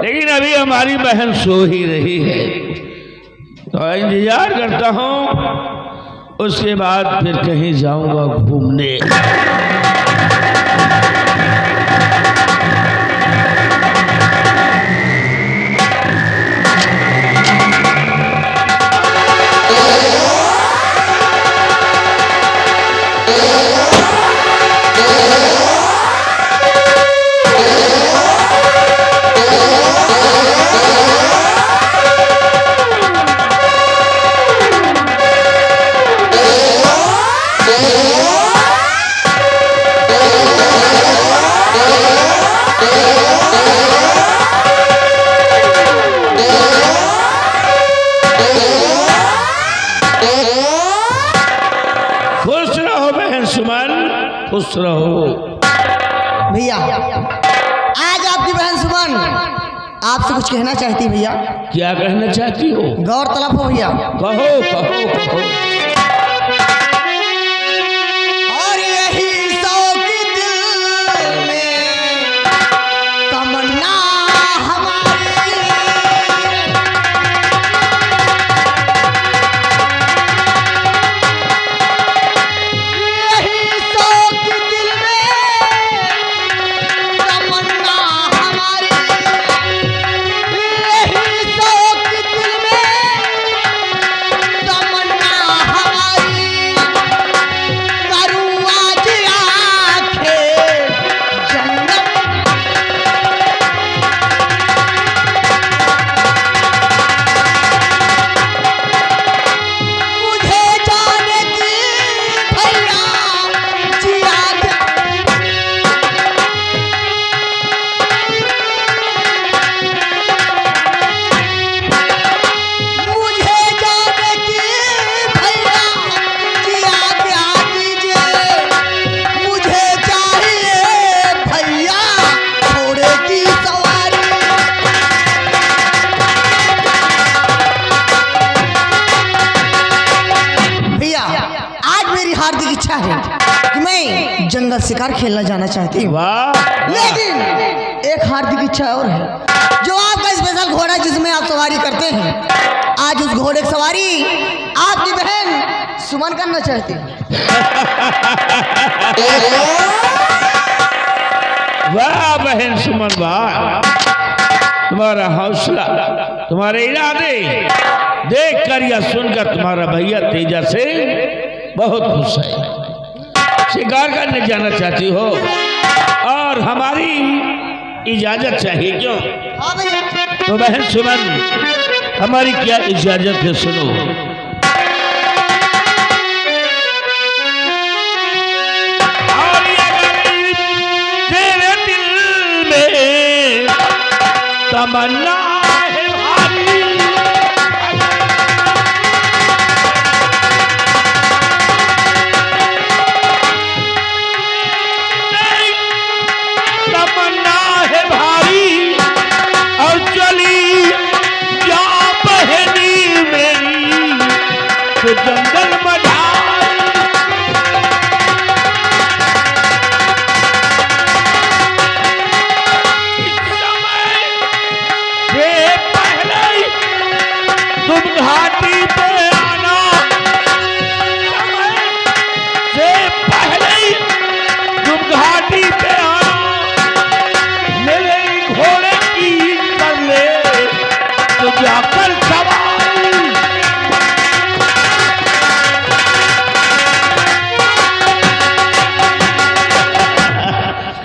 लेकिन अभी हमारी बहन सो ही रही है, तो इंतजार करता हूँ, उसके बाद फिर कहीं जाऊंगा घूमने। खुश रहो भैया। आज आपकी बहन सुमन आपसे कुछ कहना चाहती भैया। क्या कहना चाहती हो? गौर तलब हो भैया। कहो कहो कहो। और यही शौक दिल में तमन्ना हमारी, यही शौक दिल में तमन्ना हमारी, यही शौक दिल में तमन्ना हमारी। करूँ आज आंखें जन्नत, मुझे जाने की भैया जिया के, मुझे जाने की भैया जिया क्या दीजिए, मुझे चाहिए भैया घोड़े की सवारी। भैया आज मेरी हार्दिक इच्छा है कि मैं जंगल शिकार खेलना जाना चाहती हूँ, वाह, लेकिन एक हार्दिक इच्छा और है। जो आपका स्पेशल घोड़ा है जिसमें आप सवारी करते हैं, आज उस घोड़े की सवारी आपकी बहन सुमन करना चाहती है। वाह बहन सुमन, वाह, तुम्हारा हौसला, तुम्हारे इरादे देखकर या सुनकर तुम्हारा भैया तेजा से बहुत खुश है। शिकार करने जाना चाहती हो और हमारी इजाजत चाहिए, क्यों? हाँ भैया। तो बहन सुमन, हमारी क्या इजाजत है, सुनो। और अगर तेरे दिल में तमन्ना है भारी, तमन्ना है भारी, और चली जा बहनी मेरी तो जंगल मझारी। इस समय से पहले तुम घाटी पे आना, समय से पहले तुम घाटी पे आना, मेरे घोड़े की कर ले तो जाकर सवारी।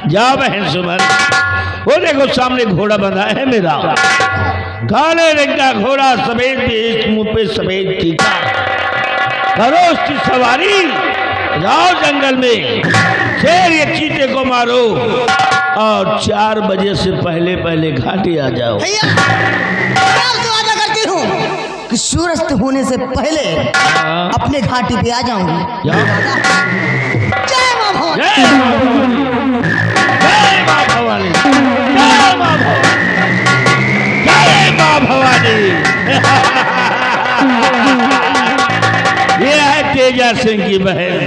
जा बहन सुमन, वो देखो सामने घोड़ा बंधा है मेरा, काले रंग का घोड़ा, सफेद पेश, मुंह पे सफेद टीका, करो उसकी सवारी, जाओ जंगल में, शेर या चीते को मारो और 4 बजे से पहले पहले घाटी आ जाओ। भैया मैं आपसे वादा करती हूँ कि सूरज होने से पहले अपने घाटी पे आ जाऊंगी। जाओ। जय मां भवानी। जय मां भवानी, जय मां भवानी, जय मां भवानी। ये है तेजा सिंह की बहन।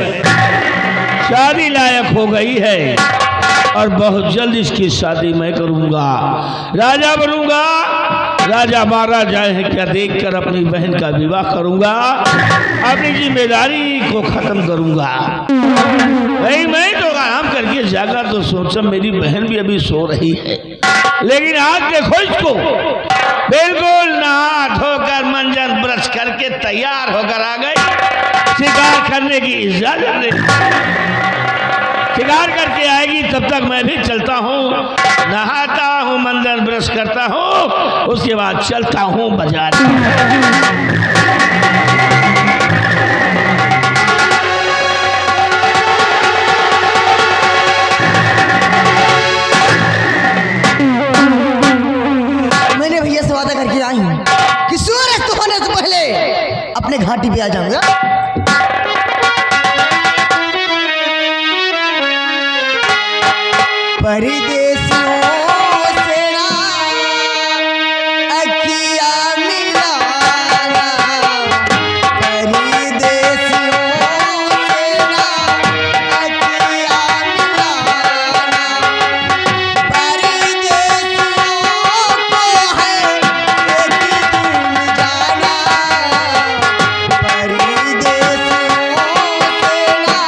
शादी लायक हो गई है और बहुत जल्द इसकी शादी मैं करूंगा, राजा बनूंगा। राजा मारा जाए क्या देखकर अपनी बहन का विवाह करूंगा, अपनी जिम्मेदारी को खत्म करूंगा। भाई मैं तो आराम करके जागा तो सोचा मेरी बहन भी अभी सो रही है, लेकिन आज देखो इसको बिल्कुल नहा धोकर मंजन ब्रश करके तैयार होकर आ गई। शिकार करने की इजाजत दे, शिकार करके आएगी तब तक मैं भी चलता हूँ, नहाता हूँ, मंजन ब्रश करता हूँ, उसके बाद चलता हूँ बाजार। मैंने भैया से वादा करके आई हूँ कि सूरज तो होने से पहले अपने घाटी पे आ जाऊंगा। परदेसियों से ना अखियाँ मिलाना, परदेसियों से ना अखियाँ मिलाना, परदेसियों को है एक दिन जाना, परदेसियों से ना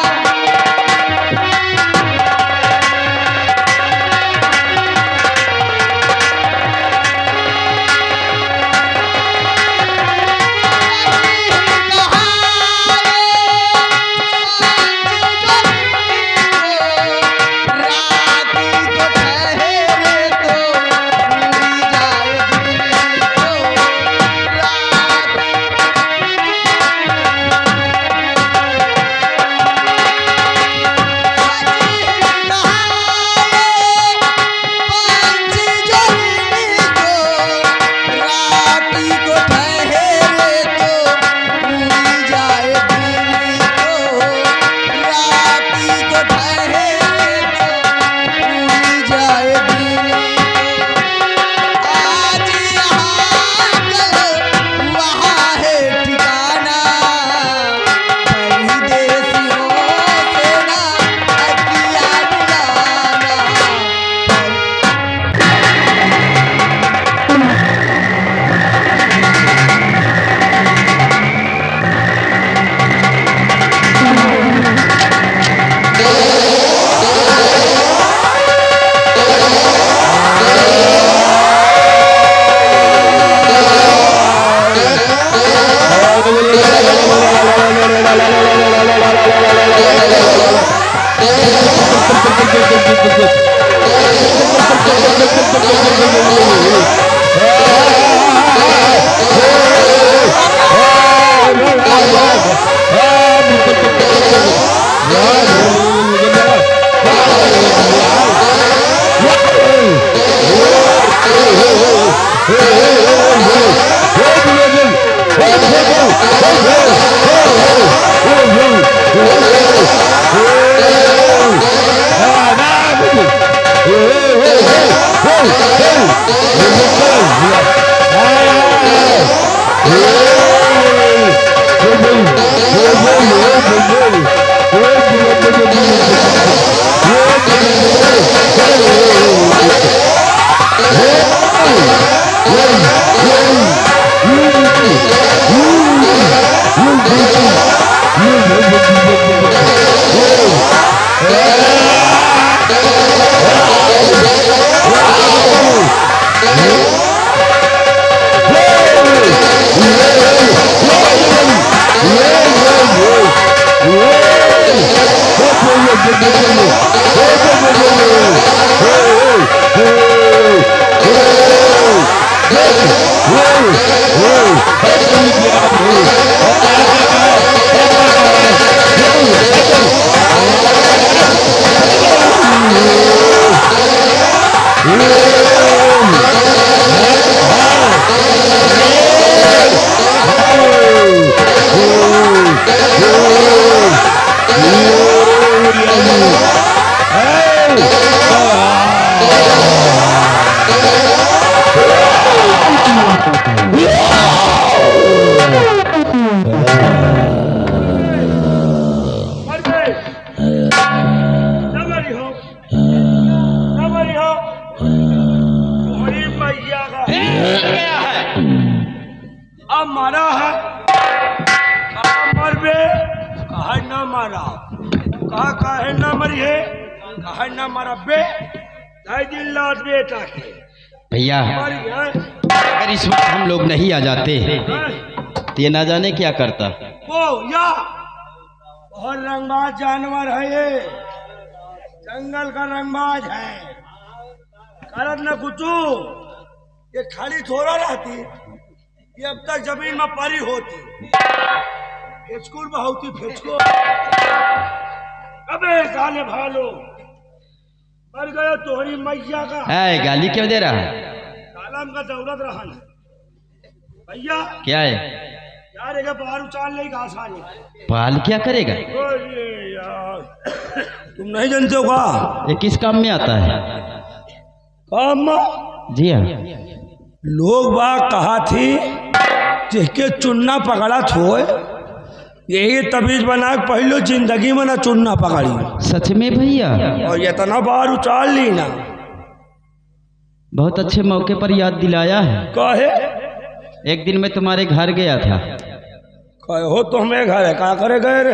गया है, अब मारा है, मर बे, कहा ना मारा, कहा ना मरी है, कहा ना मारा बे, दिन लाद बेटा के भैया मरी है। अगर इस वक्त हम लोग नहीं आ जाते तो ये ना जाने क्या करता। वो या बहुत रंगबाज जानवर है ये, जंगल का रंगबाज है, करत न कुछू, ये खाली थोड़ा रहती, ये अब तक जमीन में परी होती, फेचकुर बहुती फेचकुर। अबे साले भालो, मर गया तोहरी मैया का, है गाली क्यों दे रहा है? कालम का दौलत रहा ना भैया। क्या है? यार एक बाहर उचाल नहीं घास आने, पाल क्या करेगा? अरे यार तुम नहीं जानते हो का ये किस काम में आता है? काम जी हाँ। लोग बाग कहा थी जिसके चुन्ना पकड़ा थो, यही तबीज बना के पहलो जिंदगी में ना चुन्ना पकड़ी, सच में भैया? और ये इतना बार उचाल ली ना। बहुत अच्छे मौके पर याद दिलाया है। कहे एक दिन मैं तुम्हारे घर गया था। हो तो हमें घर है, कहा करे गए रे?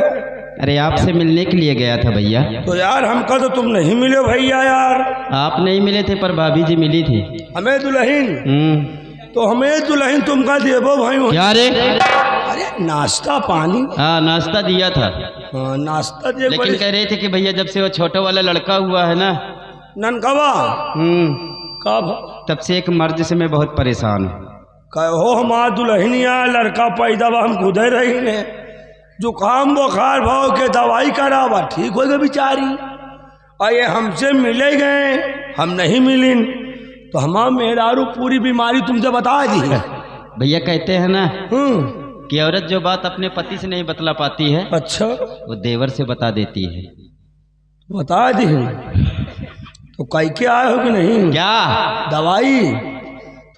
अरे आपसे मिलने के लिए गया था भैया। तो यार हमका तो तुम नहीं मिले भैया यार। आप नहीं मिले थे पर भाभी जी मिली थी। हमें दुल्हन, तो हमें दुल्हन तुमका देवो भाई। क्या रे? अरे नाश्ता पानी। हाँ नाश्ता दिया था। हाँ नाश्ता दे, लेकिन कह रहे थे कि भैया जब से वो छोटा वाला लड़का हुआ है ना ननकवा, कब तब से एक मर्ज से मैं बहुत परेशान हूँ। कहो हमारा दुल्हनिया लड़का पैदा बा, हम खुदे रही ने, जुकाम बुखार भाव के दवाई करावा ठीक हो गए बेचारी, और ये हमसे मिले गए, हम नहीं मिलिन तो हमारा मेहरारू पूरी बीमारी तुमसे बता दी। भैया कहते हैं ना कि औरत जो बात अपने पति से नहीं बतला पाती है, अच्छा वो देवर से बता देती है। बता दी तो कह के आए हो कि नहीं? क्या दवाई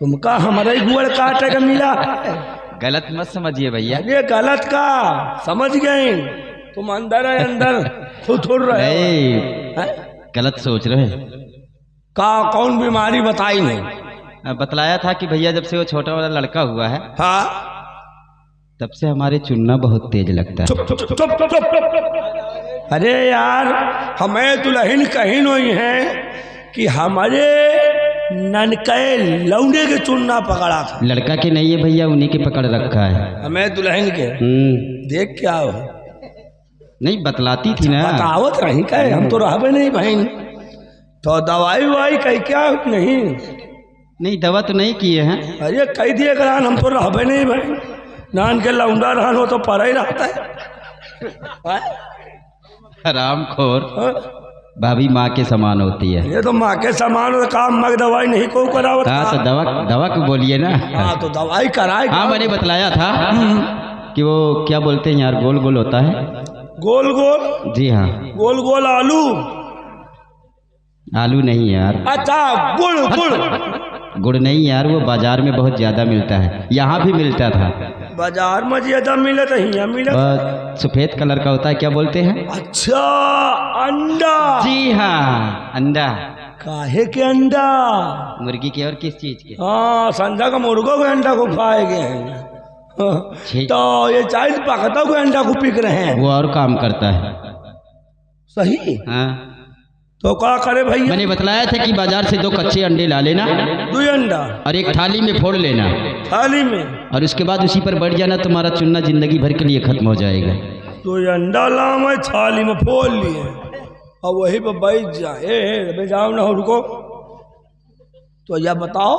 तुमका हमारे गुड़ काटे का मिला? गलत मत समझिए भैया। ये गलत का समझ गए, तुम अंदर है अंदर खुद रहे नहीं, गलत सोच रहे का। कौन बीमारी बताई नहीं? बतलाया था कि भैया जब से वो छोटा वाला लड़का हुआ है, हाँ तब से हमारे चुनना बहुत तेज लगता है। चुप चुप चुप चुप चुप चुप। अरे यार हमें दुल्हन कहीं नहीं है कि हमारे ननके लौंडे के चुनना पकड़ा था। लड़का के नहीं है भैया, उन्हीं के पकड़ रखा है। हमें दुल्हन के देख क्या हो, नहीं बतलाती थी ना। बतावत रही कहे, हम तो रहबे नहीं बहन। तो दवाई वाई कह क्या नहीं? नहीं दवा तो नहीं किए हैं। अरे कह दिए करान, हम तो रहबे नहीं बहन। नान के लौंडा रहन हो तो पर ही रहता है। हरामखोर, भाभी माँ के समान होती है। ये तो माँ के समान काम, मग दवाई नहीं को करावत। हाँ तो दवा को बोलिए ना। हाँ तो दवाई कराए। हाँ मैंने बतलाया था कि वो क्या बोलते हैं यार, गोल गोल होता है। गोल गोल? जी हाँ। गोल गोल आलू? आलू नहीं यार। अच्छा गुड़ गुड़? गुड़ नहीं यार, वो बाजार में बहुत ज्यादा मिलता है, यहाँ भी मिलता था। बाजार में ज्यादा मिले तो यहाँ मिले। सफेद कलर का होता है, क्या बोलते हैं? अच्छा अंडा? जी हाँ अंडा। काहे के अंडा? मुर्गी के और किस चीज के? हाँ संडा का मुर्गों के अंडा को खाए गए हैं। तो ये चाइल्ड पकड़ता को अंडा को पिक रहे हैं। वो और काम करता है। सही। हाँ तो क्या करे भैया? मैंने बतलाया था कि बाजार से 2 कच्चे अंडे ला लेना, 2 अंडा और एक थाली में फोड़ लेना, थाली में, और उसके बाद उसी पर बैठ जाना, तुम्हारा चुनना जिंदगी भर के लिए खत्म हो जाएगा। 2 अंडा लाम है, थाली में फोड़ लिए और वहीं पर बैठ जाए। जाओ ना रुको, तो यह बताओ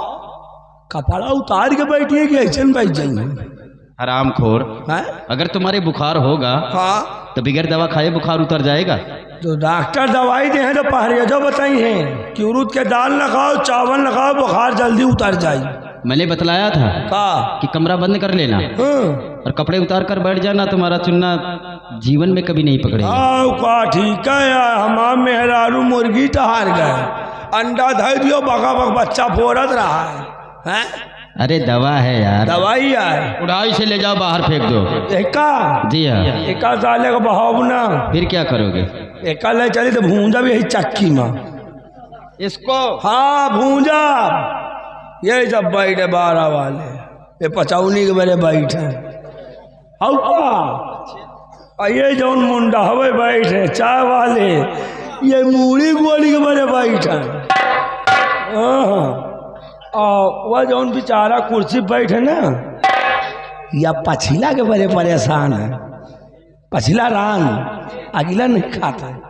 कपड़ा उतार के बैठिए कि ऐसे बैठ जाइए? हरामखोर, अगर तुम्हारे बुखार होगा हाँ तो बिगैर दवा खाए बुखार उतर जाएगा। तो डॉक्टर दवाई दे हैं तो पहले जो बताई हैं कि उड़द के दाल न खाओ, चावल न खाओ, बुखार जल्दी उतर जाए। मैंने बतलाया था कि कमरा बंद कर लेना और कपड़े उतार कर बैठ जाना, तुम्हारा चुनना जीवन में कभी नहीं पकड़ेगा। ठीक है यार, हमारा मेहरारू मुर्गी टहार गए, अंडा धर दियो, बका बक बच्चा फोड़त रहा है। अरे दवा है यार, दवाई है, उड़ाई से ले जाओ बाहर फेंक दो। एका? जी हाँ। एका साले का बहाव ना, फिर क्या करोगे? एका ले चली तो भूंजा भी यही चक्की में इसको। हाँ भूंजा, ये सब बैठे 12 वाले, ये 55 के बड़े बैठे और ये जौन मुंडा हवे बैठे चाय वाले, ये मूड़ी गोली के बड़े बैठे। वह जौन बेचारा कुर्सी बैठे ना, या पछिला के बड़े परेशान है। पछिला रान अगला नहीं खाता है।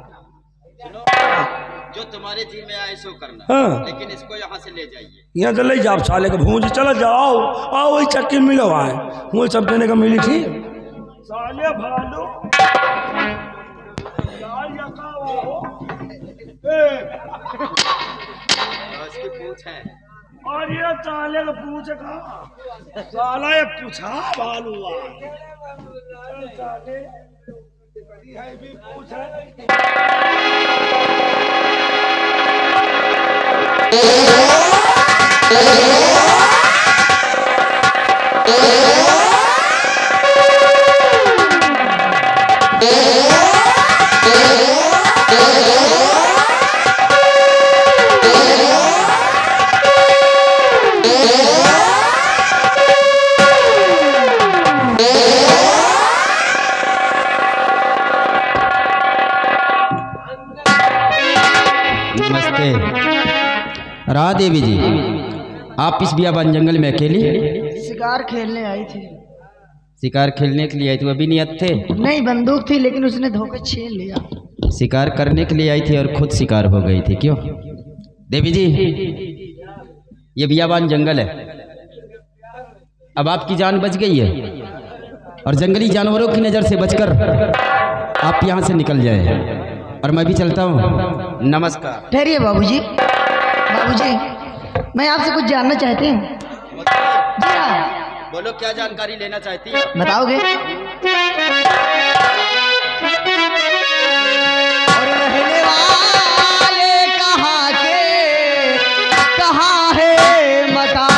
जो तुम्हारे जी में आए सो करना, हाँ। लेकिन इसको यहाँ से ले जाइए। यहाँ से ले जाओ साले के भूंज, चलो जाओ आओ वही चक्की मिलो आए, वही सब देने का मिली थी साले भालू। उसकी पूछ है और ये साले का पूछ का साला, ये पूछा भालू साले है भी पूछ है। नमस्ते। राधा देवी जी, आप इस बियाबान जंगल में अकेली? शिकार खेलने आई थी। शिकार खेलने के लिए आई थी? अभी नियत थे? नहीं, बंदूक थी लेकिन उसने धोखे छीन लिया। शिकार करने के लिए आई थी और खुद शिकार हो गई थी, क्यों? देवी जी, ये बियाबान जंगल है, अब आपकी जान बच गई है और जंगली जानवरों की नज़र से बचकर आप यहाँ से निकल जाए और मैं भी चलता हूँ। नमस्कार। ठहरिए बाबूजी। बाबूजी, मैं आपसे कुछ जानना चाहती हूँ। जी हाँ। बोलो, क्या जानकारी लेना चाहती है? बताओगे? और रहने वाले कहाँ के, कहाँ है मकान?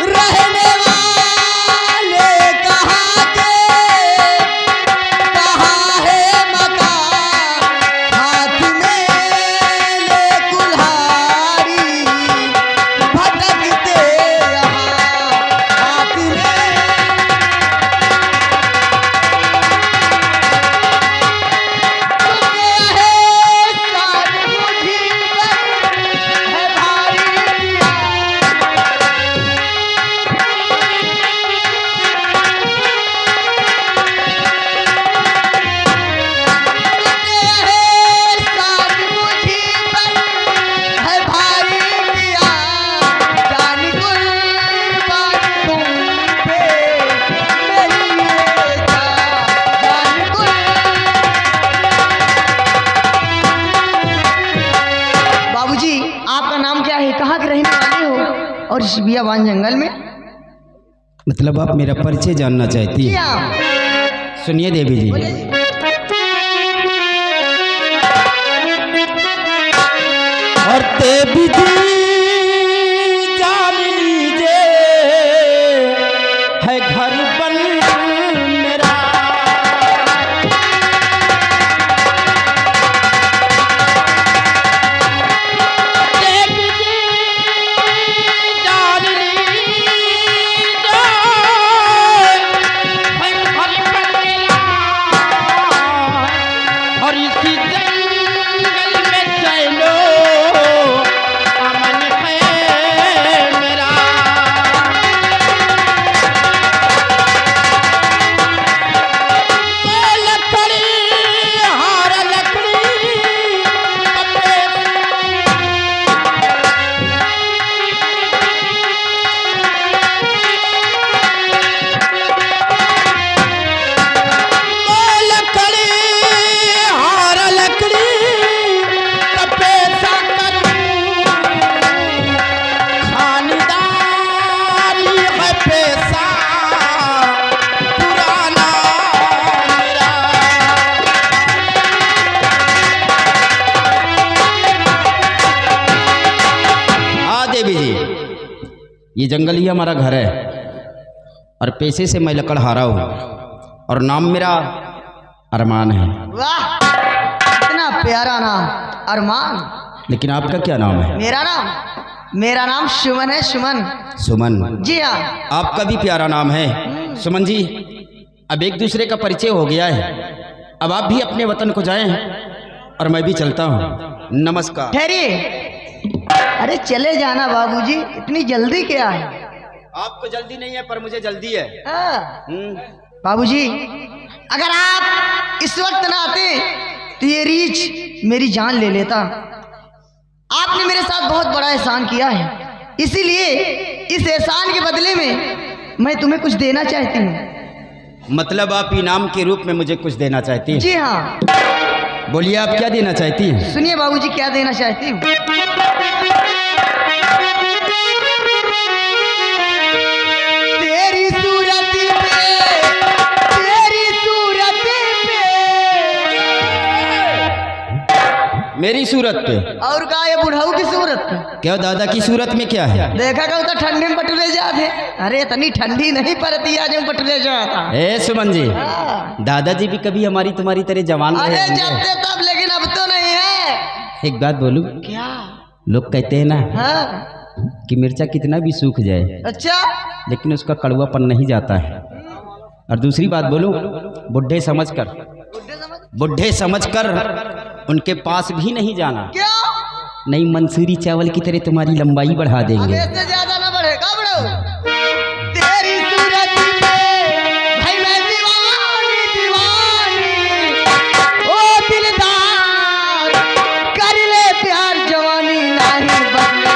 रहने वाले कहाँ के, कहाँ है मकान? हाथ में ले कुल्हाड़ी भटकते यहाँ, हाथ में है सारी मुट्ठी पर है भारी दिया। बाबूजी, आपका नाम क्या है? कहाँ के रहने वाले हो और इस बियाबान जंगल में? मतलब आप मेरा परिचय जानना चाहती क्या? है? सुनिए देवी जी, और देवी जी जान लीजिए, है घर बन मेरा। देवी जी जान लीजिए, है घर बन मेरा, और इसी जंगल में चलो अमन है मेरा। वो लकड़ी हार लकड़ी वो लकड़ी हार लकड़ी कपेसा करूं, खानदानी है पैसा पुराना मेरा। हाँ देवी जी, ये जंगल ही हमारा घर है और पैसे से मैं लकड़ हारा हूँ और नाम मेरा अरमान है। वाह, इतना प्यारा नाम अरमान। लेकिन आपका क्या नाम है? मेरा नाम सुमन है, सुमन। सुमन? जी हाँ। आपका भी प्यारा नाम है सुमन जी। अब एक दूसरे का परिचय हो गया है, अब आप भी अपने वतन को जाएं और मैं भी चलता हूँ। नमस्कार। ठहरिए, अरे चले जाना बाबूजी, इतनी जल्दी क्या है? आपको जल्दी नहीं है पर मुझे जल्दी है। बाबूजी, अगर आप इस वक्त ना आते तो ये रीछ मेरी जान ले लेता। आपने मेरे साथ बहुत बड़ा एहसान किया है, इसीलिए इस एहसान के बदले में मैं तुम्हें कुछ देना चाहती हूँ। मतलब आप इनाम के रूप में मुझे कुछ देना चाहती हैं? जी हाँ। बोलिए, आप क्या देना चाहती हैं? सुनिए बाबूजी, क्या देना चाहती हूँ। तेरी सूरत पे, तेरी सूरत पे। मेरी सूरत पे? और का ये बुढ़ाऊ की सूरत पे? क्या दादा की सूरत में क्या है? देखा का तो ठंडी में पटुले जाते। अरे इतनी ठंडी नहीं पड़ती आज हम पटुले जाता। ए सुमन जी, दादाजी भी कभी हमारी तुम्हारी तरह जवान रहे अरे होंगे। जब थे तब, लेकिन अब तो नहीं है। एक बात बोलूं? क्या? लोग कहते हैं ना हाँ? कि मिर्चा कितना भी सूख जाए अच्छा। लेकिन उसका कड़वापन नहीं जाता है। और दूसरी बात बोलूं, बुढ़े समझकर, बुढ़े समझकर उनके पास भी नहीं जाना। क्यों? नहीं, मंसूरी चावल की तरह तुम्हारी लंबाई बढ़ा अब देंगे। इससे ज्यादा ना बढ़ेगा बड़ो। तेरी सूरत पे भाई मैं दीवानी दीवानी, ओ दिलदार कर ले प्यार, जवानी नहीं बदले।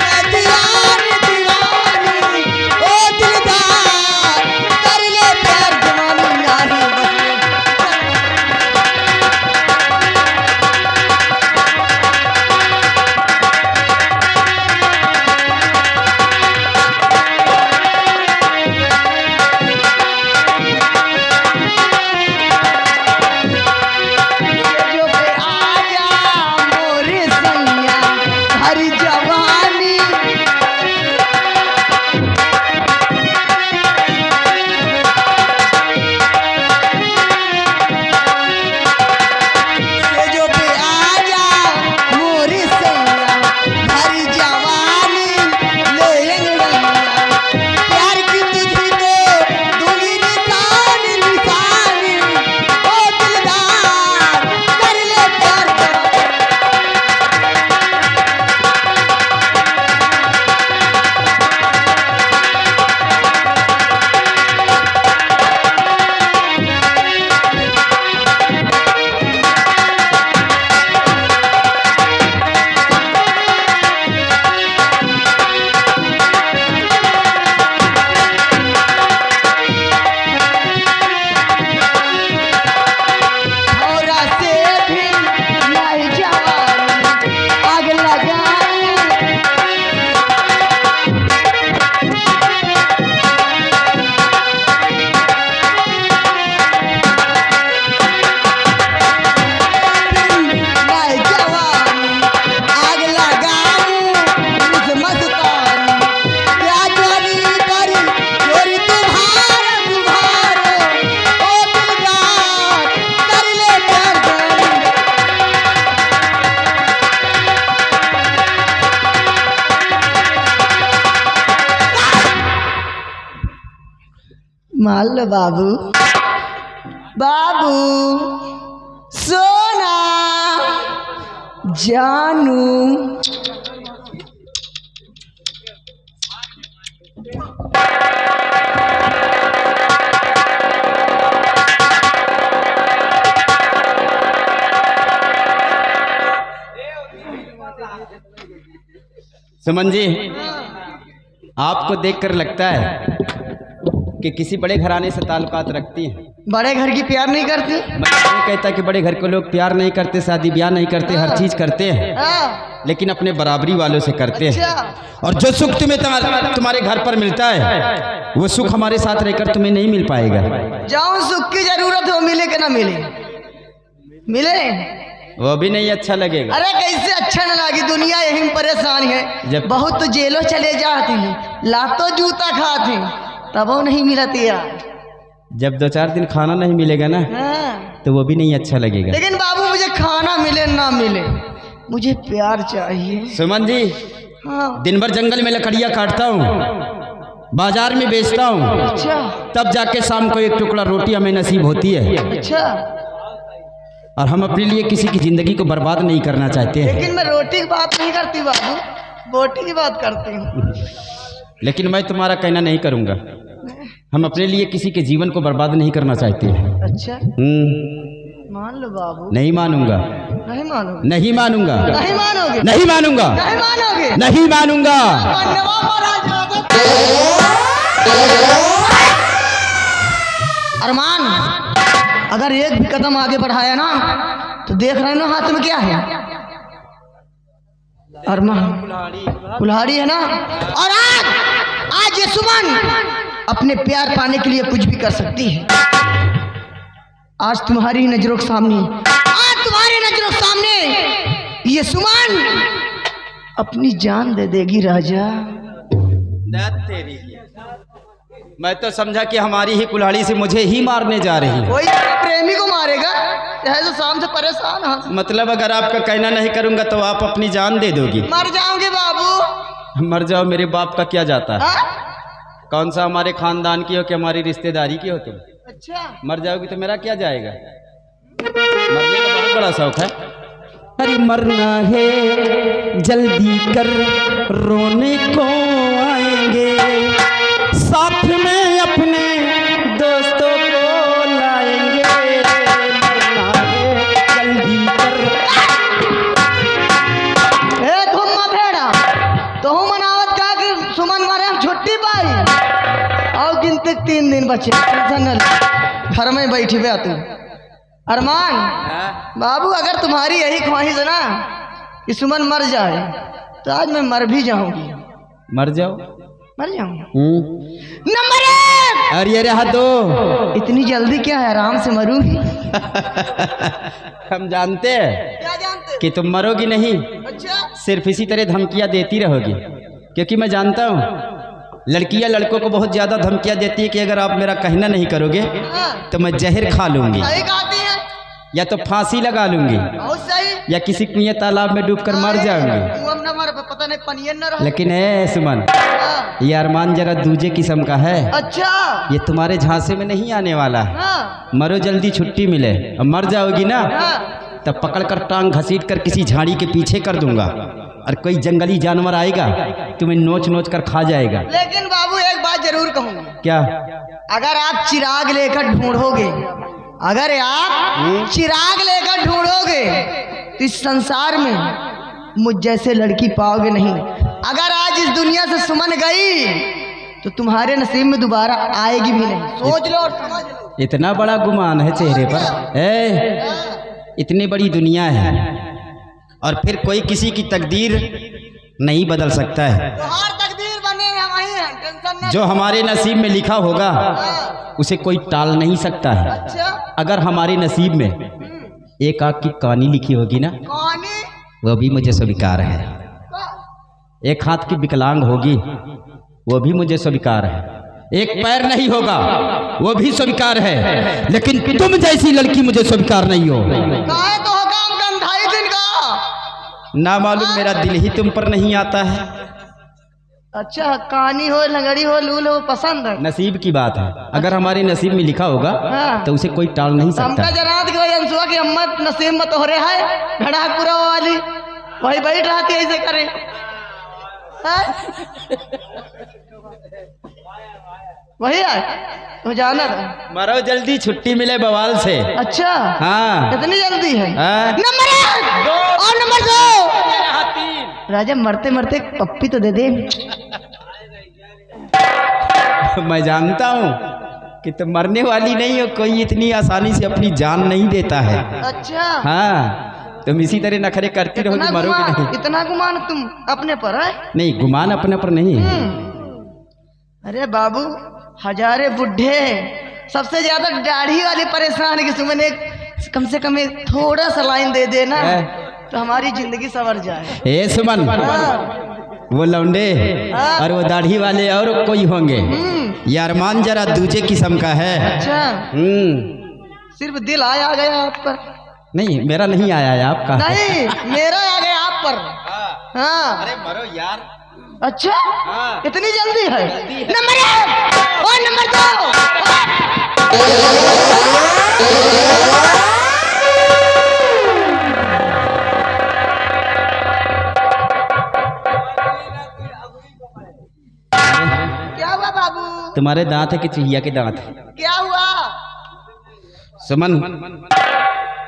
मैं दीवानी दीवानी, ओ दिलदार कर ले प्यार, जवानी नहीं बदले। जो पे आजा मोरे सैया हरी जवानी, जो पे आजा मोरे सैया हरी जवानी, ले अंगड़ैया प्यार की तुझी तो दूंगी निशानी निशानी, ओ दिलदार कर ले प्यार, जवानी। औरा से भी नहीं जवानी आग लगाऊं, नहीं जवानी आग लगाऊं, मुझ मस्तानी प्यार वाली करी चोरी तुम्हारे तुम्हारे, ओ दिलदार कर ले प्यार, जवानी। मान लो बाबू, बाबू सोना जानू। सुमन जी, आपको देखकर लगता है कि किसी बड़े घराने से ताल्लुकात रखती हैं। बड़े घर की प्यार नहीं करती? मैं नहीं कहता कि बड़े घर के लोग प्यार नहीं करते, शादी ब्याह नहीं करते, हर चीज करते हैं, हाँ। लेकिन अपने बराबरी वालों से करते हैं। अच्छा। और जो सुख तुम्हें तुम्हारे घर पर मिलता है वो सुख हमारे साथ रहकर तुम्हें नहीं मिल पाएगा। जाऊं सुख की जरूरत हो, मिले कि ना मिले? मिले वो भी नहीं अच्छा लगेगा। अरे कैसे अच्छा न लगी, दुनिया यही में परेशान है। बहुत तो जेलों चले जाते हैं, लातों जूता खाते हैं, तब वो नहीं मिलती यार। जब 2-4 दिन खाना नहीं मिलेगा ना हाँ। तो वो भी नहीं अच्छा लगेगा। लेकिन बाबू मुझे खाना मिले ना मिले, मुझे प्यार चाहिए। सुमन जी, हाँ। दिन भर जंगल में लकड़ियाँ काटता हूँ, बाजार में बेचता हूँ, अच्छा तब जाके शाम को एक टुकड़ा रोटी हमें नसीब होती है। अच्छा। और हम अपने लिए किसी की जिंदगी को बर्बाद नहीं करना चाहते हैं। लेकिन मैं रोटी की बात नहीं करती बाबू, बोटी की बात करती हूँ। लेकिन मैं तुम्हारा कहना नहीं करूँगा। हम अपने लिए किसी के जीवन को बर्बाद नहीं करना चाहते हैं। अच्छा मान लो बाबू। नहीं मानूंगा, नहीं मानोगे? नहीं मानूंगा, नहीं मानोगे? नहीं मानूंगा, नहीं मानोगे? नहीं मानूंगा। अरमान, अगर एक भी कदम आगे बढ़ाया ना तो देख रहे हो ना हाथ में क्या है? अरमान कुल्हाड़ी है ना। और आज ये सुमन अपने प्यार पाने के लिए कुछ भी कर सकती है। आज तुम्हारी नजरों के सामने, आज तुम्हारी नजरों के सामने ये सुमन अपनी जान दे देगी राजा। तेरी मैं तो समझा कि हमारी ही कुल्हाड़ी से मुझे ही मारने जा रही है। कोई प्रेमी को मारेगा, तो शाम से परेशान है। मतलब अगर आपका कहना नहीं करूंगा तो आप अपनी जान दे दोगी? मर जाओगे बाबू। मर जाओ, मेरे बाप का क्या जाता है? हाँ? कौन सा हमारे खानदान की हो कि हमारी रिश्तेदारी की हो तुम? अच्छा मर जाओगी तो मेरा क्या जाएगा? मरने का बहुत बड़ा शौक है। अरे मरना है जल्दी कर, रोने को आएंगे, साथ में अपने दोस्तों को लाएंगे। मरना है जल्दी कर। ए धुम्मा भेड़ा, तो मनावत का कि सुमन मारे छुट्टी पाई और गिनते 3 दिन बचे, घर में बैठी हुआ तू। अरमान बाबू, अगर तुम्हारी यही ख्वाहिश है ना कि सुमन मर जाए तो आज मैं मर भी जाऊंगी। मर जाओ? मर जाऊंगी। नंबर 1। अरे अरे हाँ दो। इतनी जल्दी क्या है, आराम से मरूंगी। हम जानते हैं क्या जानते? कि तुम मरोगी नहीं, अच्छा सिर्फ इसी तरह धमकियां देती रहोगी। क्योंकि मैं जानता हूँ लड़कियां लड़कों को बहुत ज्यादा धमकियां देती है कि अगर आप मेरा कहना नहीं करोगे तो मैं जहर खा लूंगी, सही कहती है, या तो फांसी लगा लूंगी, बहुत सही। या किसी कुएं तालाब में डूबकर मर जाऊंगी। तू अब ना मर, पता नहीं पनियन न रहा। लेकिन है सुमन, हाँ। ये अरमान जरा दूजे किस्म का है। अच्छा ये तुम्हारे झांसे में नहीं आने वाला। हाँ। मरो जल्दी, छुट्टी मिले। अब मर जाओगी ना हाँ। तब पकड़ कर टांग घसीट कर किसी झाड़ी के पीछे कर दूंगा, और कोई जंगली जानवर आएगा तुम्हें नोच नोच कर खा जाएगा। लेकिन बाबू एक बात जरूर कहूंगा, क्या? अगर आप चिराग लेकर ढूंढोगे, अगर आप चिराग लेकर ढूंढोगे तो इस संसार में मुझ जैसे लड़की पाओगे नहीं। अगर आज इस दुनिया से सुमन गई तो तुम्हारे नसीब में दोबारा आएगी भी नहीं। सोच लो और समझ लो। इतना बड़ा गुमान है चेहरे पर। इतनी बड़ी दुनिया है और फिर कोई किसी की तकदीर नहीं बदल सकता है। तो हर तकदीर बने हम वही हैं, टेंशन न। जो हमारे नसीब में लिखा होगा उसे कोई टाल नहीं सकता है। अच्छा अगर हमारे नसीब में एक आँख की कहानी लिखी होगी ना, कहानी वो भी मुझे स्वीकार है। एक हाथ की विकलांग होगी वो भी मुझे स्वीकार है। एक पैर नहीं होगा वो भी स्वीकार है। लेकिन तुम जैसी लड़की मुझे स्वीकार नहीं हो। काहे तो हो काम कंधाई दिन का। ना मालूम मेरा दिल ही तुम पर नहीं आता है। अच्छा कहानी हो, लंगड़ी हो, लूल हो, पसंद है। नसीब की बात है, अगर हमारे नसीब में लिखा होगा हाँ। तो उसे कोई टाल नहीं सकता। हमका जनात के वही अंशुआ की अम्मत नसीब मत हो रहा है, घड़ापुरा वाली वही बैठ रहा थी ऐसे करे। हाँ? वही है तो जाना था। मरो जल्दी, छुट्टी मिले बवाल से। अच्छा हाँ। इतनी जल्दी है? हाँ। नंबर 1 और नंबर 2। राजा मरते मरते पप्पी तो दे दे। मैं जानता हूँ कि तुम मरने वाली नहीं हो। कोई इतनी आसानी से अपनी जान नहीं देता है। अच्छा हाँ, तुम इसी तरह नखरे करती रहोगी, इतना मरोगी गुमान, नहीं। इतना गुमान तुम अपने पर है? नहीं, गुमान अपने पर नहीं है। अरे बाबू हजारे बुढ़े, सबसे ज्यादा दाढ़ी वाली परेशान है कि सुमन एक कम से कम एक थोड़ा सा लाइन दे देना है। तो हमारी जिंदगी संवर जाए। ए सुमन, हाँ, वो लौंडे और वो दाढ़ी वाले और कोई होंगे, ये अरमान जरा दूजे किस्म का है। अच्छा, सिर्फ दिल आया गया आप पर। नहीं, मेरा नहीं आया है आपका। नहीं, मेरा आ गया आप पर। हाँ, अरे मरो यार। अच्छा, हाँ। इतनी जल्दी है? नंबर 1 और नंबर 2। क्या हुआ बाबू? तुम्हारे दांत है कि चिड़िया के दांत है? क्या हुआ? सुमन,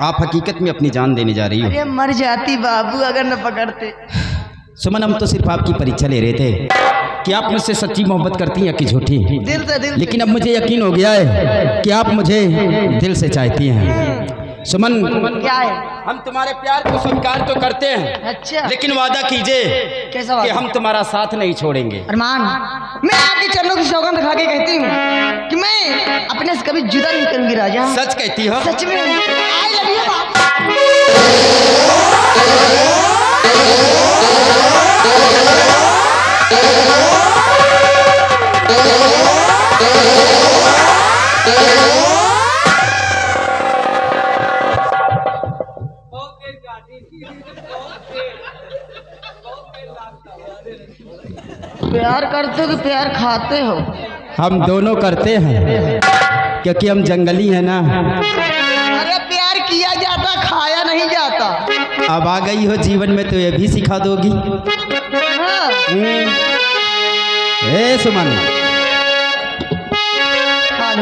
आप हकीकत में अपनी जान देने जा रही हो। अरे मर जाती बाबू अगर न पकड़ते। सुमन, हम तो सिर्फ आपकी परीक्षा ले रहे थे कि आप मुझसे सच्ची मोहब्बत करती हैं कि झूठी। दिल से दिल। लेकिन अब मुझे यकीन हो गया है कि आप मुझे दिल से चाहती हैं। सुमन, क्या है? हम तुम्हारे प्यार को स्वीकार तो करते हैं, अच्छा, लेकिन वादा कीजिए कैसा कि वादा? हम तुम्हारा साथ नहीं छोड़ेंगे। अरमान, मैं आपके चरणों की सौगंध खा के कहती हूँ कि मैं अपने से कभी जुदा नहीं करूंगी राजा। सच कहती हो? सच में। आई लव यू बाबू। प्यार करते हो कि प्यार खाते हो? हम दोनों करते हैं, क्योंकि हम जंगली हैं ना। अरे प्यार किया जाता, खाया नहीं जाता। अब आ गई हो जीवन में तो ये भी सिखा दोगी। हाँ। ए सुमन, हाँ।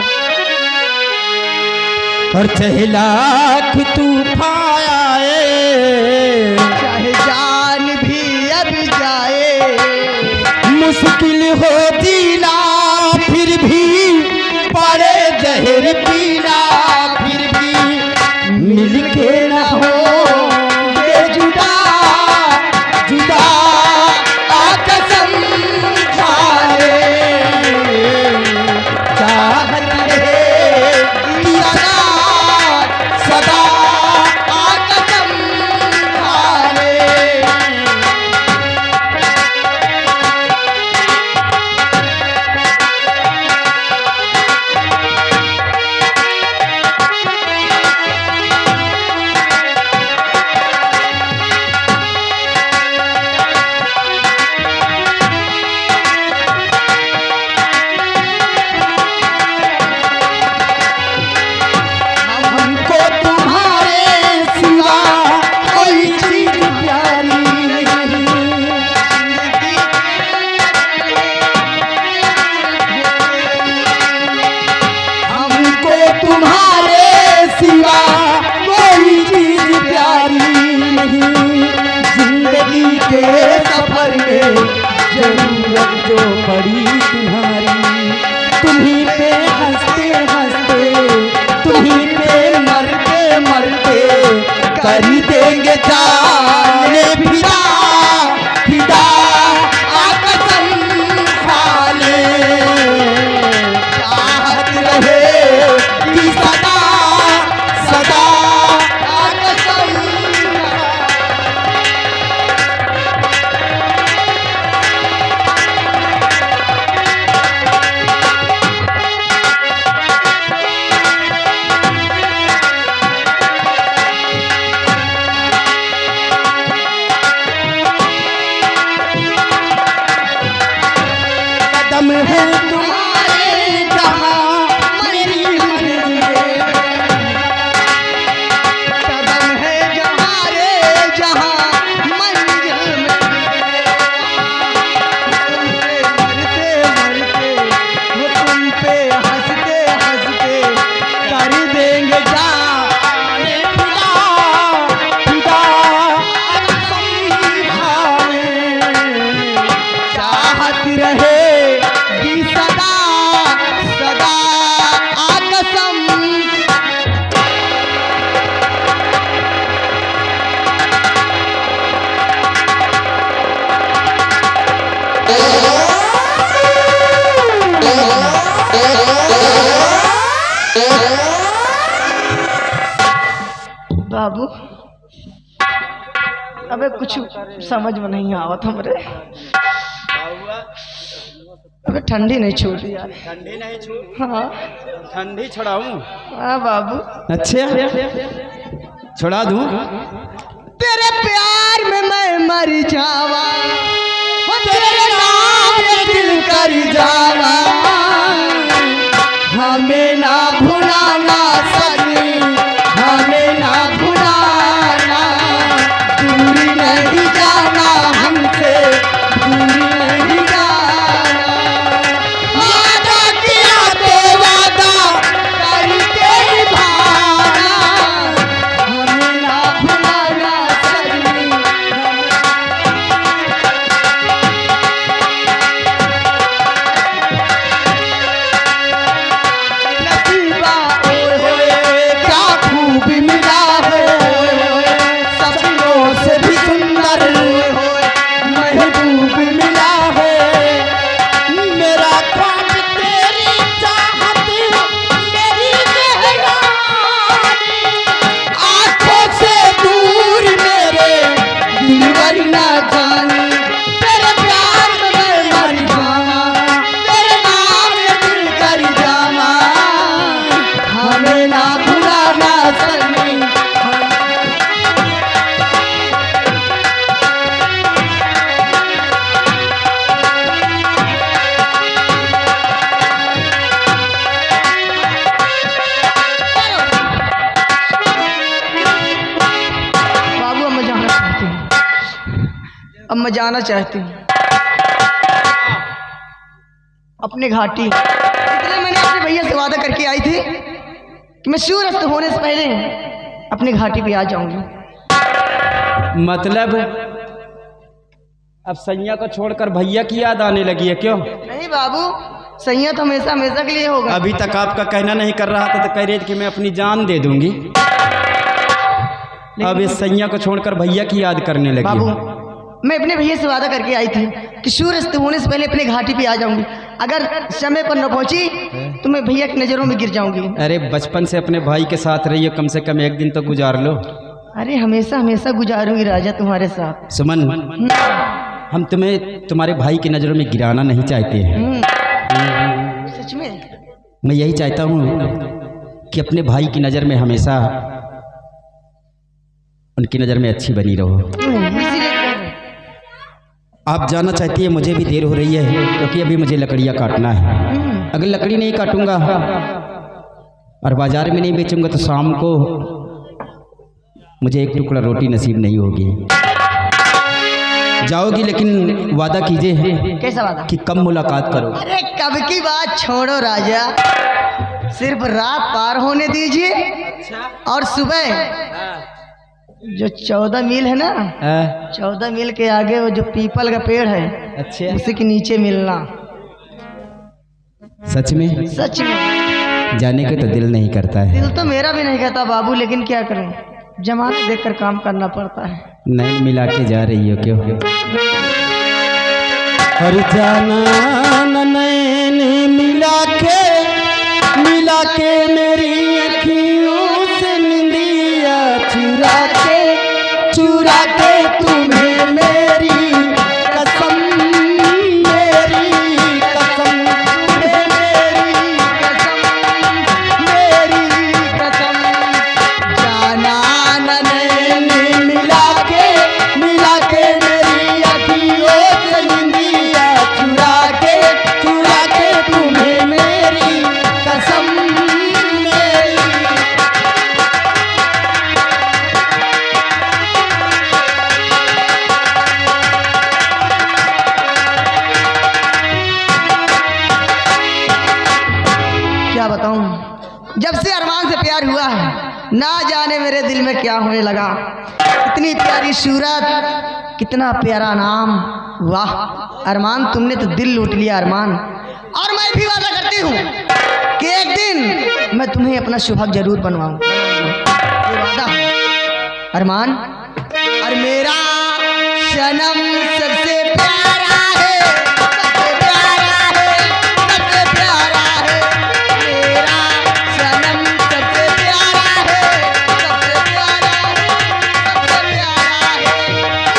और चाहे लाख तूफान आए, चाहे जान भी अब जाए, मुश्किल हो जीना फिर भी, पड़े जहर पीना फिर भी, मिल के ना हो ये जुदा जुदा कसम खाए, चाहत रहेगी सदा सदा कसम खाए। हमको तुम्हारे सिवा कोई चीज प्यारी नहीं, हमको तुम्हारे सिवा कोई चीज प्यारी नहीं, जिंदगी के सफर में जरूरत जो पड़ी तुम्हारी, तुम्हीं पे हंसते हंसते, तुम्हीं पे मरते मरते, कर देंगे जाने फिदा फिदा कसम खा ले, चाहत रहे कि सदा सदा कसम खा। कदम है तुम्हारे जहाँ मेरी मंजिल, कदम है जहारे जहाँ मंजिल में, मरते मरते वो तुम पे हंसते हंसते कर देंगे जाने फिदा फिदा कसम खाए, चाहत रहे कि सदा सदा कसम। अबे कुछ समझ में नहीं आवत हमरे। अबे ठंडी नहीं छूट यार। ठंडी नहीं छू हाँ ठंडी छुड़ाऊं? हाँ बाबू। अच्छा छुड़ा दूं? तेरे प्यार में मैं मर जावा, वो तेरे नाम में दिल कर जावा, हमें ना भुलाना सनी, हमें ना भुलाना, दूरी नहीं जाना हमसे, दूरी नहीं जाना, वादा किया तो वादा करके निभाना, हमें ना भुलाना सनी, नसीबा ओए होए क्या खूब मिला है, सपनों से भी सुंदर महबूब मिला है, मेरा ख्वाब तेरी चाहत मेरी मेहरानी, आंखों से दूर मेरे दिलबर ना जानी, तेरे प्यार में मैं मर जावा, तेरे नाम में दिल कर जावा, हमें ना भुलाना सनी। बाबू अब मैं जाना चाहती हूँ, अब मैं जाना चाहती हूँ अपने घाटी। इसलिए मैंने अपने भैया से वादा करके आई थी कि मैं सूर्यास्त होने से पहले अपने घाटी पे आ जाऊंगी। मतलब अब सैया को छोड़कर भैया की याद आने लगी है क्यों? नहीं बाबू, सैया तो हमेशा हमेशा के लिए होगा। अभी तक आपका कहना नहीं कर रहा था तो कह रहे थे कि मैं अपनी जान दे दूंगी। अब इस सैया को छोड़कर भैया की याद करने लगी बाबू है। मैं अपने भैया से वादा करके आई थी कि सूर्यास्त होने से पहले अपने घाटी पे आ जाऊंगी। अगर समय पर न पहुंची तो मैं भैया की नजरों में गिर जाऊंगी। अरे बचपन से अपने भाई के साथ रही हो, कम से कम एक दिन तो गुजार लो। अरे हमेशा हमेशा गुजारूंगी राजा तुम्हारे साथ। सुमन, हम तुम्हें तुम्हारे भाई की नज़रों में गिराना नहीं चाहते हैं। सच में मैं यही चाहता हूँ कि अपने भाई की नज़र में हमेशा उनकी नज़र में अच्छी बनी रहो। इसीलिए कह रहे हैं। आप जाना चाहती है, मुझे भी देर हो रही है क्योंकि अभी मुझे लकड़ियाँ काटना है। अगर लकड़ी नहीं काटूंगा और बाजार में नहीं बेचूंगा तो शाम को मुझे एक टुकड़ा रोटी नसीब नहीं होगी। जाओगी लेकिन वादा कीजिए कैसा वादा? कि कम मुलाकात करो। अरे कब की बात छोड़ो राजा, सिर्फ रात पार होने दीजिए और सुबह जो 14 मील है ना, 14 मील के आगे वो जो पीपल का पेड़ है, अच्छा, उसी के नीचे मिलना। सच में? सच में। जाने के तो दिल नहीं करता है। दिल तो मेरा भी नहीं कहता बाबू, लेकिन क्या करें, जमाना देखकर काम करना पड़ता है। नैन मिला के जा रही हो क्यों? हर जाना नैन मिला के मेरी अखियों से निंदिया चुरा के तुम्हें मेरी कसम, मेरी कसम, मेरी कसम, जाना न नैन मिला के मेरी अखियों से निंदिया चुरा के तुम्हें मेरी कसम, मेरी। क्या बताऊं, जब से अरमान से प्यार हुआ है ना जाने मेरे दिल में क्या होने लगा। इतनी प्यारी सूरत, कितना प्यारा नाम, वाह अरमान तुमने तो दिल लूट लिया अरमान। और मैं भी वादा करती हूँ कि एक दिन मैं तुम्हें अपना सुहाग जरूर बनवाऊंगा। ये वादा अरमान। और मेरा सनम सबसे प्यारा है, सबसे प्यारा है, सबसे प्यारा है, मेरा सनम सबसे प्यारा है, सबसे प्यारा है, सबसे प्यारा है।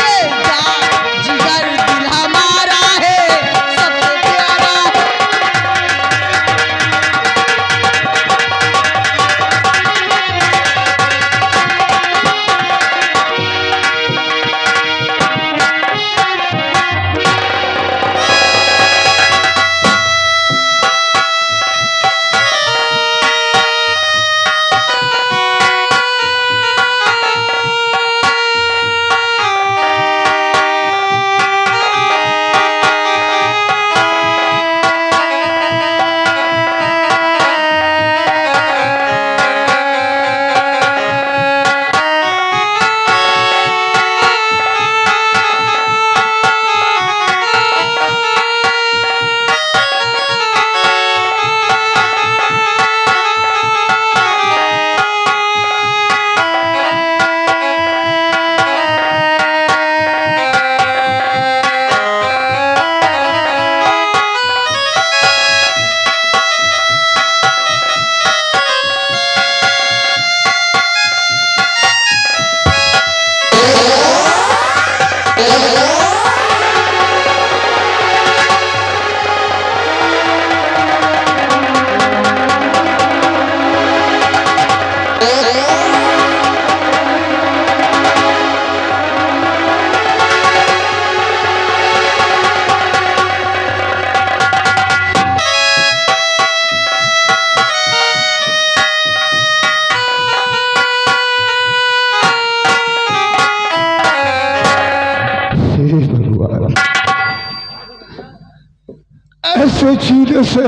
ऐसे जीने से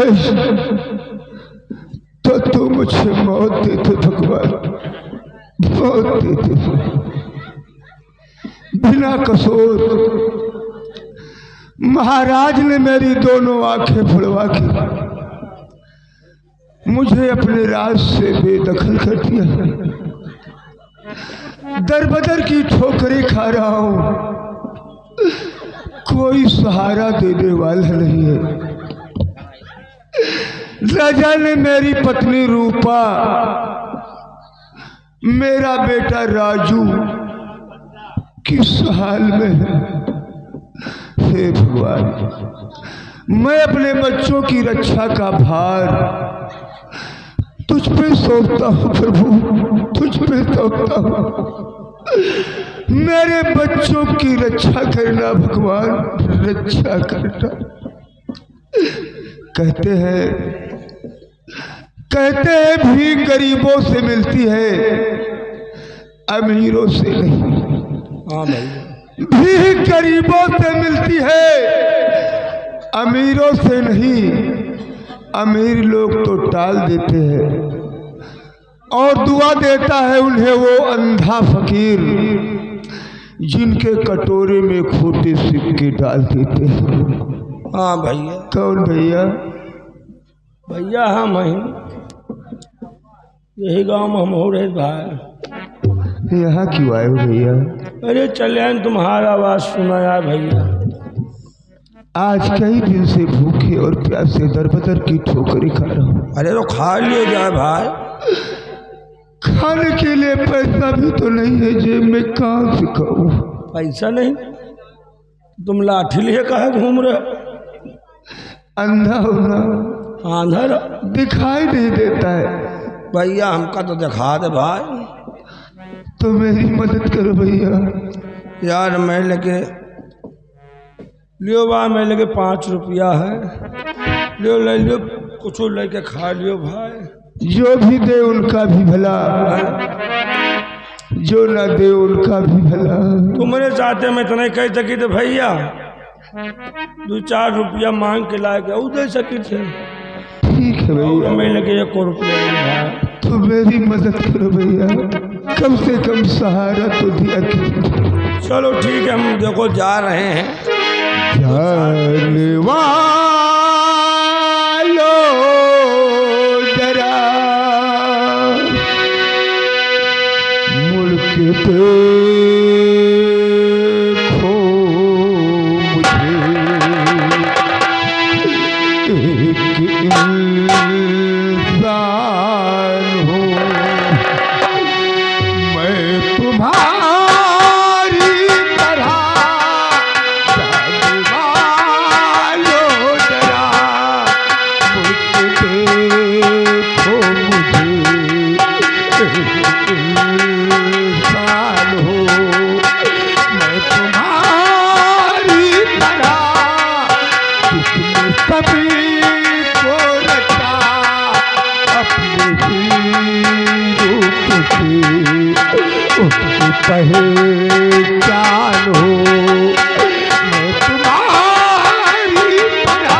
तो तू मुझे मौत देते भगवान, मौत देते। बिना कसूर महाराज ने मेरी दोनों आंखें फुड़वा के मुझे अपने राज से बेदखल कर दिया। दर बदर की ठोकरें खा रहा हूं, कोई सहारा देने वाला नहीं है। राजा ने मेरी पत्नी रूपा, मेरा बेटा राजू किस हाल में है। हे भगवान, मैं अपने बच्चों की रक्षा का भार तुझ पे सौंपता हूँ प्रभु, तुझ पे सौंपता हूँ। मेरे बच्चों की रक्षा करना भगवान, रक्षा करना। कहते हैं भी गरीबों से मिलती है, अमीरों से नहीं। हाँ भाई, भी गरीबों से मिलती है, अमीरों से नहीं। अमीर लोग तो टाल देते हैं और दुआ देता है उन्हें वो अंधा फकीर जिनके कटोरे में खोटे सिक्के डाल देते हैं। हाँ भैया। कौन भैया? भैया हम हैं, यही गांव में हम हो रहे भाई। यहाँ क्यों आए हो भैया? अरे चले तुम्हारा आवाज सुना यार भैया। आज कई दिन से भूखे और प्यासे दरबदर की ठोकरें खा रहा हूँ। अरे तो खा लिए जाए भाई। खाने के लिए पैसा भी तो नहीं है जेब में, कहाँ से खाऊं? पैसा नहीं? तुम लाठी लिए कहा घूम रहे? अंधा होना आंधा दिखाई नहीं देता है। भैया हमका तो दिखा दे भाई। तो मेरी मदद करो भैया। यार मैं लेके लियो भाई, मैं लेके 5 रुपया है, लियो ले लियो, कुछ लेके खा लियो भाई। जो भी दे उनका भी भला, जो ना दे उनका भी भला। तुम्हारे चाहते मैं इतना ही कह सकी थे भैया, 2-4 रुपया मांग के ला के दे सकी थे। ठीक है भैया, मैं लेके 1 रुपया। तो मेरी मदद करो भैया, कम से कम सहारा तो दिया करो। चलो ठीक है, हम देखो जा रहे हैं। जाने वालों जरा मुड़ के देखो मुझे, एक इंसान हूँ मैं तुम्हारी तरह। पहचान हो मैं तुम्हारी तरह,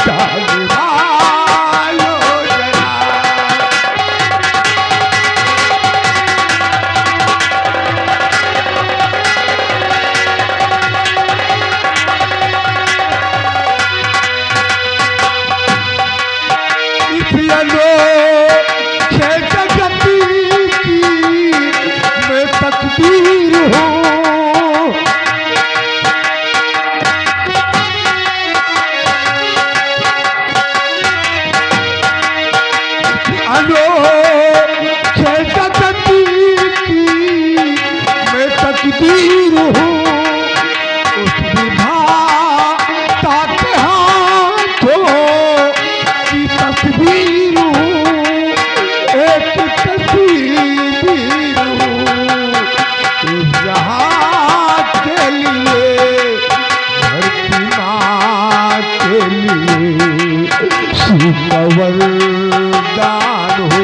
जाने वालों जरा। तकदीर हो तकदीर की मैं तकदीर हूँ, उस विधाता के हाथों की तस्वीर हूँ, एक तस्वीर जहाँ के लिए, धरती माँ के लिए सुखवरदान हो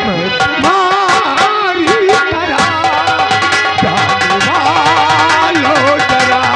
मैं तुम्हारी तरह, जाने वालों जरा।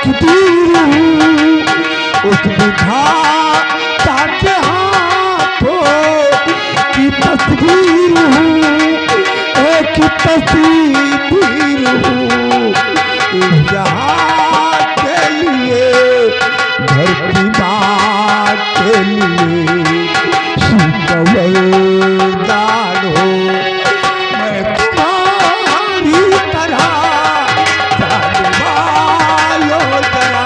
तकदीर हूँ, उस विधाता के हाथों की तस्वीर हूँ, एक तस्वीर हूँ इस जहाँ के लिए, धरती माँ के लिए सुखवरदान हो। मैं तुम्हारी तरह जाने वालों तरह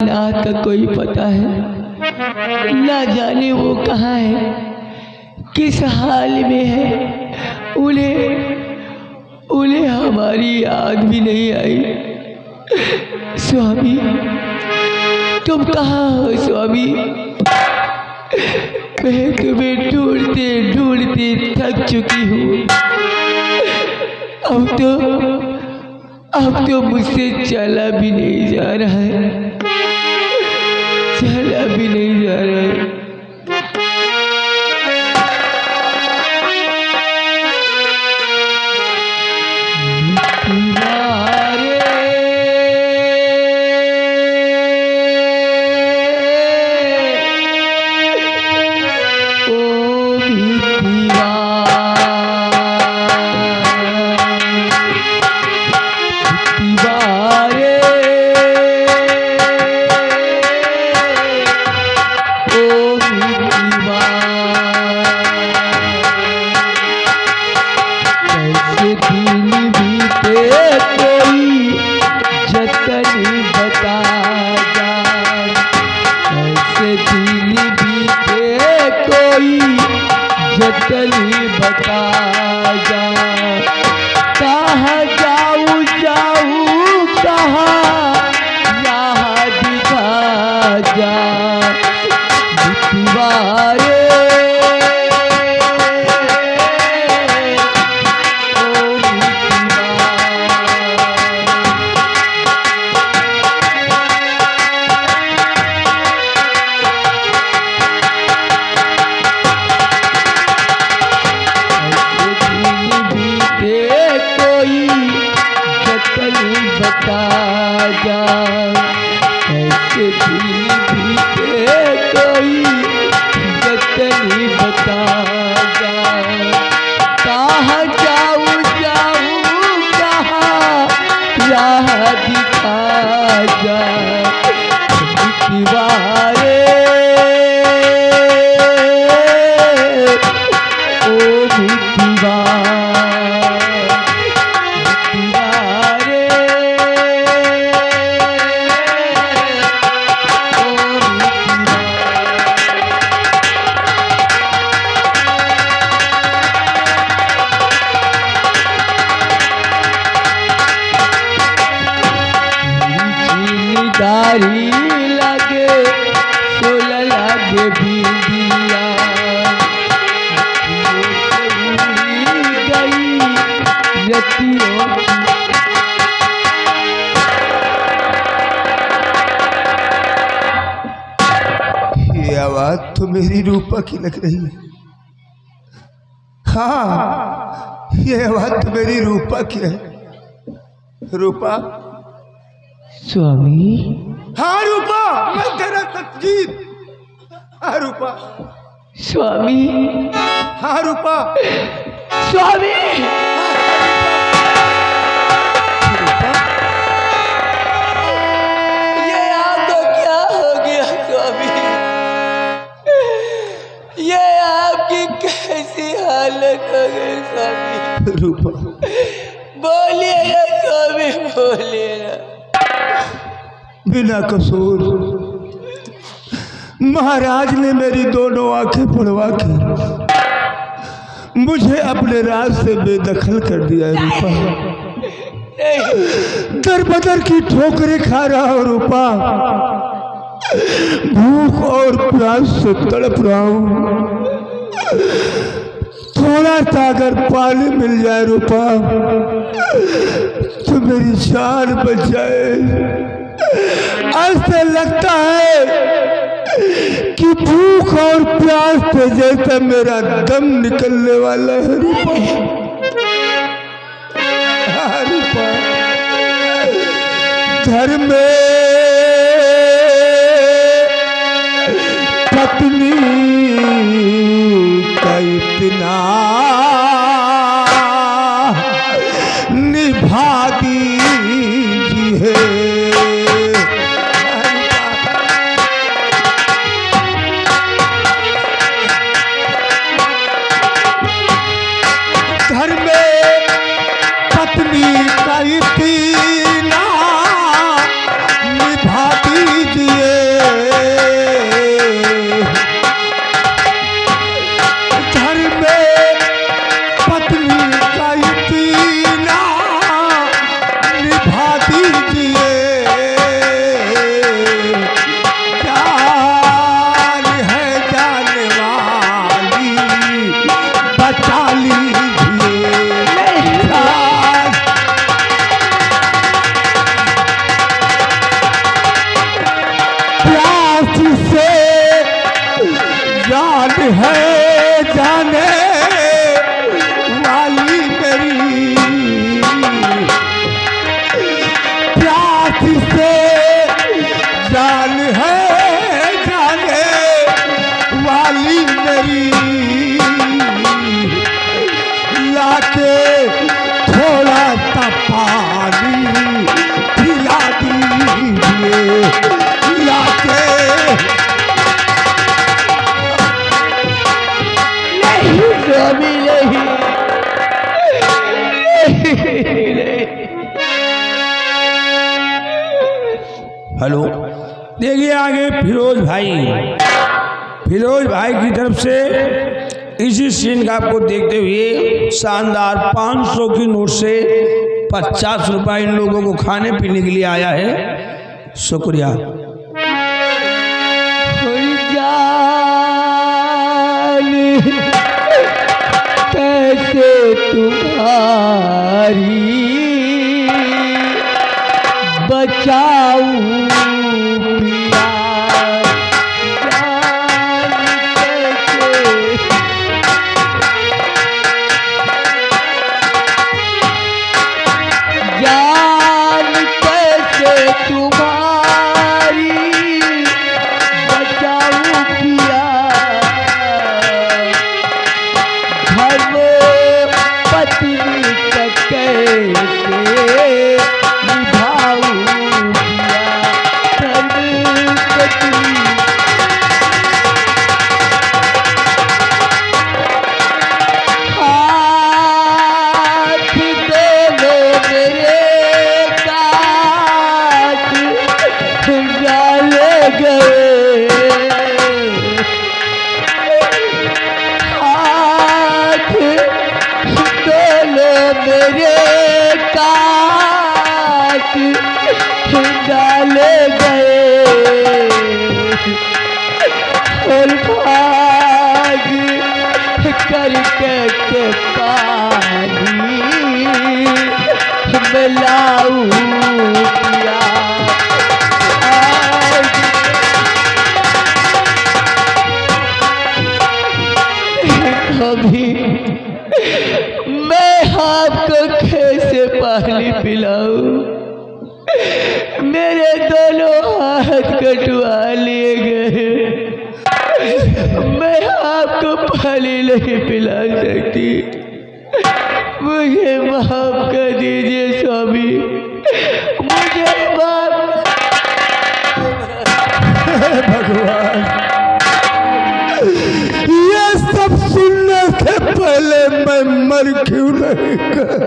ना का कोई पता है, ना जाने वो कहाँ है, किस हाल में है। उन्हें हमारी याद भी नहीं आई। स्वामी, तुम कहाँ हो स्वामी? मैं तुम्हें ढूंढते ढूंढते थक चुकी हूँ। अब तो मुझसे चला भी नहीं जा रहा है, चला भी नहीं जा रहा है। चली बता जा, कहाँ जाऊँ जाऊँ कहाँ, यहाँ दिखा जा दीवारे। बता जा ऐसे दिल बीते कोई जतनी बता जा, कहाँ जाऊँ जाऊँ कहाँ, राह दिखा जा दीवारे। ओ दीवार दारी लगे सोला लगे बिंदिया, गई रतियों ये आवाज तो मेरी रूपा की लग रही है। हाँ, ये आवाज तो मेरी रूपा की है। रूपा, स्वामी। हाँ रूपा, मैं तेरा सतजीत। हाँ रूपा, स्वामी। हाँ रूपा, स्वामी। रखोगे स्वामी? रूपा बोलिए ना स्वामी, बोलिए ना। बिना कसूर महाराज ने मेरी दोनों आंखें पड़वा के मुझे अपने राज से बेदखल कर दिया है रूपा। दर बदर की ठोकरें खा रहा हूँ रूपा, भूख और प्यास से तड़प रहा हूँ। थोड़ा सा अगर पानी मिल जाए रूपा तो मेरी जान बच जाए। ऐसे लगता है कि भूख और प्यास से जैसे मेरा दम निकलने वाला है रूपा। हाँ रूपा, घर में पत्नी का इतना निभा दीजिए। घर में पत्नी का इतना निभा दीजिए। घर में पत्नी का इतना निभा दीजिए। जान है जाने वाली बचा लीजिए। जान प्यास से जान है जाने वाली मेरी, प्यास से जान है जाने वाली मेरी। लाके थोड़ा सा पानी पिला दीजिए। लाके स्वामी नहीं, हेलो, देखिए आगे फिरोज भाई की तरफ से इसी सीन का आपको देखते हुए शानदार 500 की नोट से 50 रुपए इन लोगों को खाने पीने के लिए आया है। शुक्रिया। जान कैसे तुम्हारी बचाऊं पिया, जान कैसे तुम्हारी बचाऊं पिया। घर में पत्नी का कैसे निभाऊं पिया। घर में पत्नी हाथ दे लो मेरे काट डाले गए। हाथ दे लो मेरे काट डाले गए। और भाग करके के पानी मिलाऊं पिया। अभी मैं आपको कैसे पानी पिलाऊं? मेरे दोनों हाथ कटवा लिए गए। मैं आपको पानी नहीं पिला सकती, मुझे माफ कर दीजिए स्वामी, मुझे माफ। भगवान, ये सब सुनने से पहले अमर क्यों नहीं कर?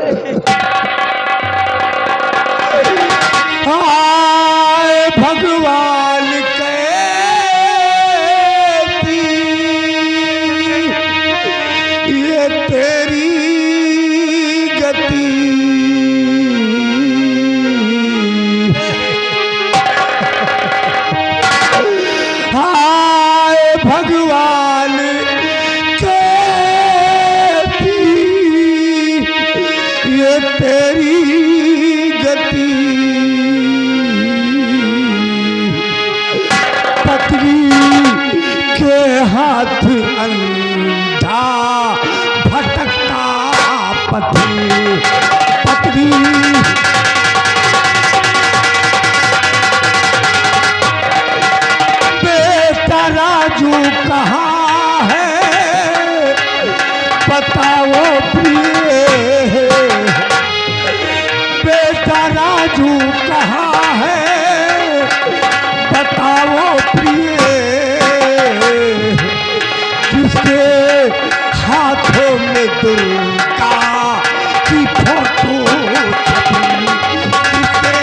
हाय भगवान कैसी ये तेरी गति, हाय भगवान कैसी ये तेरी गति, पत्री के हाथ अंधा भटकता पथी, पत्री बेटा राजू कहाँ है बताओ प्रिय, बेटा राजू कहाँ है बताओ प्रिय, जिसके हाथों में दुर्गा की फोटो छपी, जिसके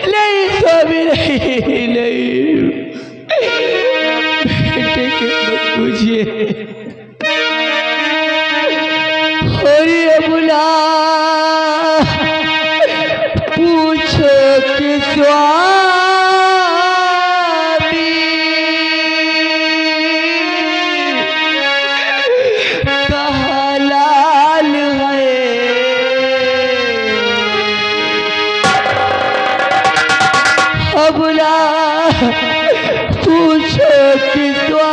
नहीं स्वामी, नहीं नहीं, बेटे के मत पूछिए। अरे अबुला पूछो कि स्वामी कहाँ लाल है? अबुला पूछो कि स्वामी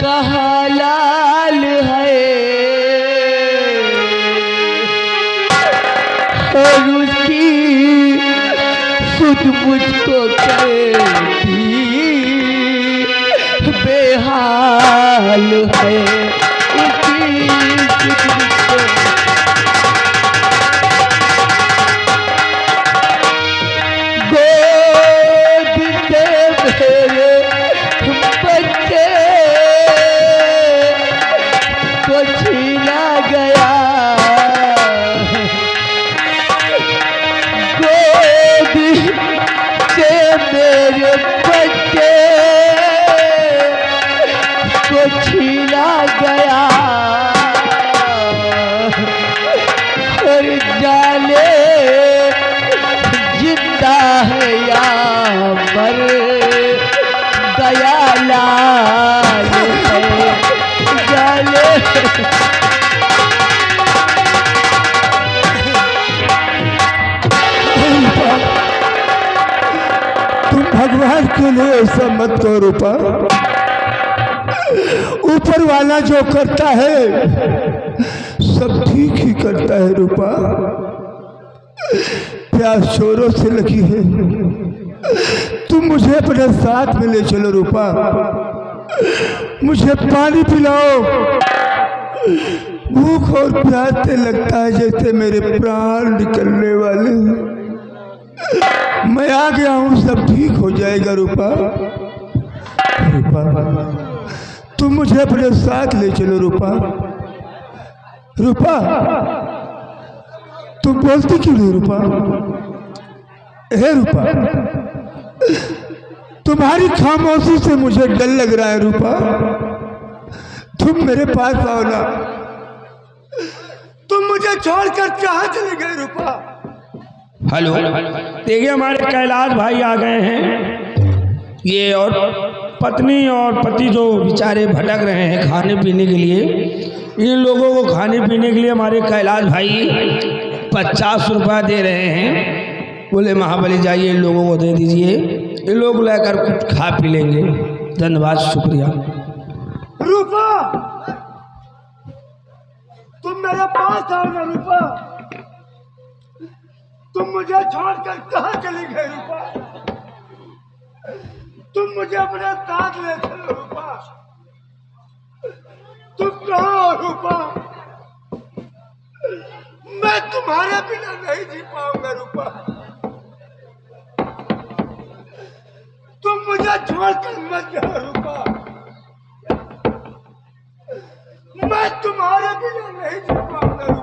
कहाँ लाल है? और उसकी सुध मुझको कहती बेहाल है, उसकी सुध मुझको गोद से मेरे बच्चे को छीना गया, गोद से मेरे बच्चे को छीना गया, और जाने जिंदा है या मर गया लाल है, जाने तुम भगवान के लिए ऐसा मत करो रूपा, ऊपर वाला जो करता है सब ठीक ही करता है रूपा। प्यास चोरों से लगी है, तुम मुझे अपने साथ में ले चलो रूपा, मुझे पानी पिलाओ, भूख और प्यास से लगता है जैसे मेरे प्राण निकलने वाले हैं। मैं आ गया हूँ, सब ठीक हो जाएगा रूपा। रूपा तुम मुझे अपने साथ ले चलो रूपा। रूपा तुम बोलती क्यों नहीं रूपा? हे रूपा, तुम्हारी खामोशी से मुझे डर लग रहा है रूपा, तुम मेरे पास आओ ना, तुम मुझे छोड़कर कहाँ चले गए रूपा? हेलो, देखिए हमारे कैलाश भाई आ गए हैं, ये और पत्नी और पति जो बेचारे भटक रहे हैं खाने पीने के लिए, इन लोगों को खाने पीने के लिए हमारे कैलाश भाई 50 रुपया दे रहे हैं। बोले महाबली जाइए इन लोगों को दे दीजिए, ये लोग लेकर कुछ खा पी लेंगे। धन्यवाद, शुक्रिया। रूपा तुम मेरे पास आओ ना रूपा, तुम मुझे छोड़कर कहाँ चली गई रूपा? तुम मुझे अपने साथ ले चलो रूपा, तुम कहाँ हो रूपा? मैं तुम्हारे बिना नहीं जी पाऊंगा रूपा। तुम मुझे छोड़कर मत जाओ रूपा। मैं तुम्हारे बिना नहीं जी पाऊंगा।